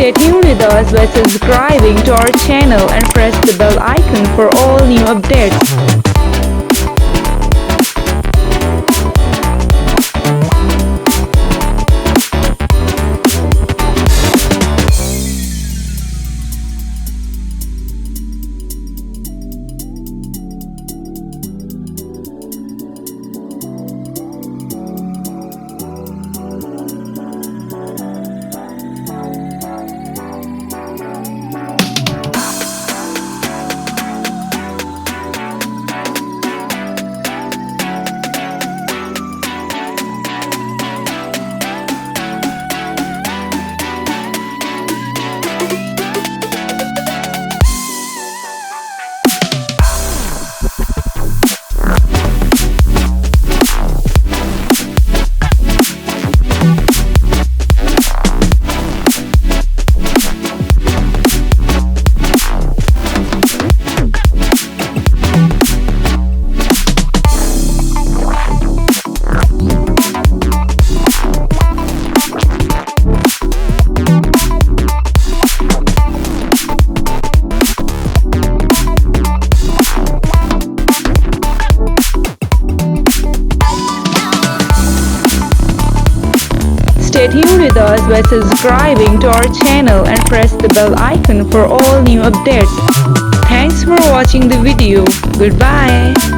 Stay tuned with us by subscribing to our channel and press the bell icon for all new updates. Stay tuned with us by subscribing to our channel and press the bell icon for all new updates. Thanks for watching the video. Goodbye.